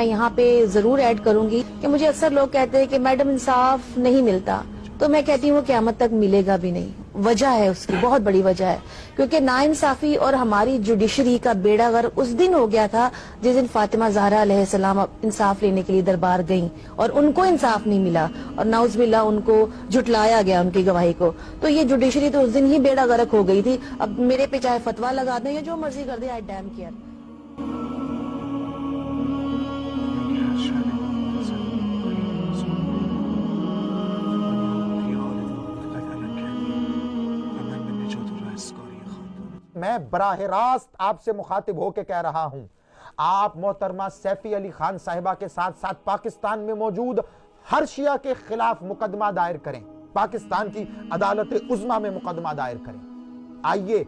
میں یہاں پہ ضرور ایڈ کروں گی کہ مجھے اکثر لوگ کہتے ہیں کہ میڈم انصاف نہیں ملتا، تو میں کہتی ہوں قیامت تک ملے گا بھی نہیں. وجہ ہے اس کی، بہت بڑی وجہ ہے، کیونکہ ناانصافی اور ہماری جوڈیشری کا بیڑا غرق اس دن ہو گیا تھا جس دن فاطمہ زہرا علیہ السلام انصاف لینے کے لیے دربار گئیں اور ان کو انصاف نہیں ملا اور نعوذ باللہ ان کو جھٹلایا گیا ان کی گواہی کو. تو یہ جوڈیشری تو اس دن ہی بیڑا غرق ہو گئی تھی. اب میرے پہ چاہے فتویٰ لگا دیں یا جو مرضی کر دیں، آئی ڈیم کیئر. میں براہ راست آپ سے مخاطب ہو کے کہہ رہا ہوں، آپ محترمہ سیفی علی خان صاحبہ کے ساتھ ساتھ پاکستان میں موجود ہر شیعہ کے خلاف مقدمہ دائر کریں، پاکستان کی عدالت عظمیٰ میں مقدمہ دائر کریں. آئیے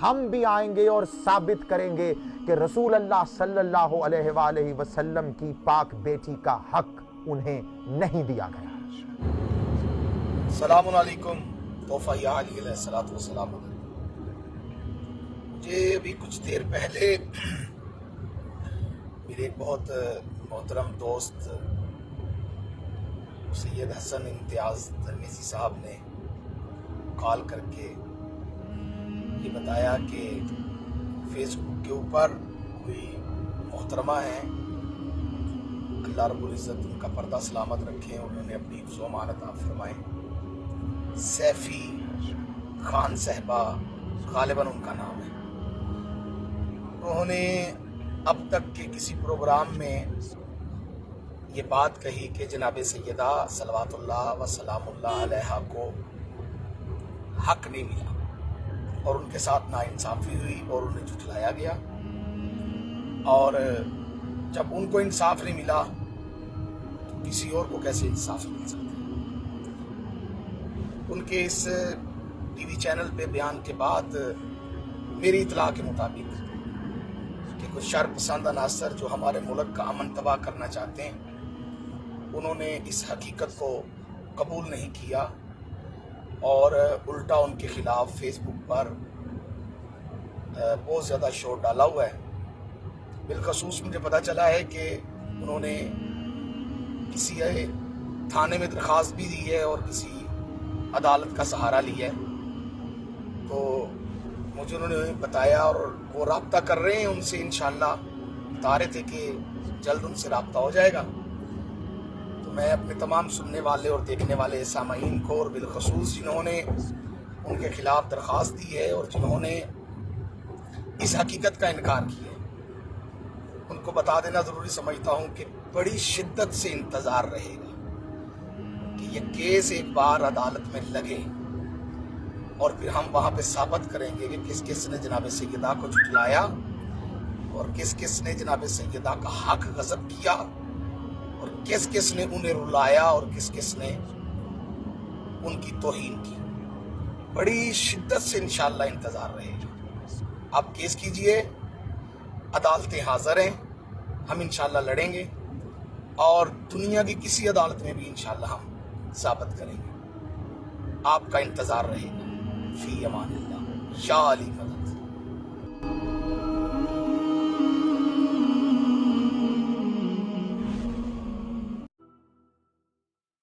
ہم بھی آئیں گے اور ثابت کریں گے کہ رسول اللہ صلی اللہ علیہ وآلہ وسلم کی پاک بیٹی کا حق انہیں نہیں دیا گیا. السلام علیکم. توفیع علی علیہ الصلوۃ والسلام. مجھے ابھی کچھ دیر پہلے میرے ایک بہت محترم دوست سید حسن امتیاز ترمیزی صاحب نے کال کر کے یہ بتایا کہ فیس بک کے اوپر کوئی محترمہ ہیں، اللہ رب العزت ان کا پردہ سلامت رکھیں، انہوں نے اپنی حفظ و امانت عطا فرمائے، سیفی خان صاحبہ غالباً ان کا نام ہے. انہوں نے اب تک کے کسی پروگرام میں یہ بات کہی کہ جناب سیدہ صلوات اللہ و سلام اللہ علیہ کو حق نہیں ملا اور ان کے ساتھ ناانصافی ہوئی اور انہیں جھٹلایا گیا، اور جب ان کو انصاف نہیں ملا تو کسی اور کو کیسے انصاف مل سکتا ہے. ان کے اس ٹی وی چینل پہ بیان کے بعد میری اطلاع کے مطابق کہ کچھ شر پسند عناصر جو ہمارے ملک کا امن تباہ کرنا چاہتے ہیں، انہوں نے اس حقیقت کو قبول نہیں کیا اور الٹا ان کے خلاف فیس بک پر بہت زیادہ شور ڈالا ہوا ہے. بالخصوص مجھے پتہ چلا ہے کہ انہوں نے کسی تھانے میں درخواست بھی دی ہے اور کسی عدالت کا سہارا لیا ہے. تو مجھے انہوں نے بتایا اور وہ رابطہ کر رہے ہیں ان سے، انشاءاللہ بتا رہے تھے کہ جلد ان سے رابطہ ہو جائے گا. تو میں اپنے تمام سننے والے اور دیکھنے والے سامعین کو، اور بالخصوص جنہوں نے ان کے خلاف درخواست دی ہے اور جنہوں نے اس حقیقت کا انکار کیا ہے، ان کو بتا دینا ضروری سمجھتا ہوں کہ بڑی شدت سے انتظار رہے گا کہ یہ کیس ایک بار عدالت میں لگے اور پھر ہم وہاں پہ ثابت کریں گے کہ کس کس نے جناب سیدہ کو جھٹلایا اور کس کس نے جناب سیدہ کا حق غصب کیا اور کس کس نے انہیں رلایا اور کس کس نے ان کی توہین کی. بڑی شدت سے انشاءاللہ انتظار رہے گا. آپ کیس کیجئے، عدالتیں حاضر ہیں، ہم انشاءاللہ لڑیں گے اور دنیا کی کسی عدالت میں بھی انشاءاللہ ہم ثابت کریں گے. آپ کا انتظار رہے گا. فی امان اللہ. یا علی مدد.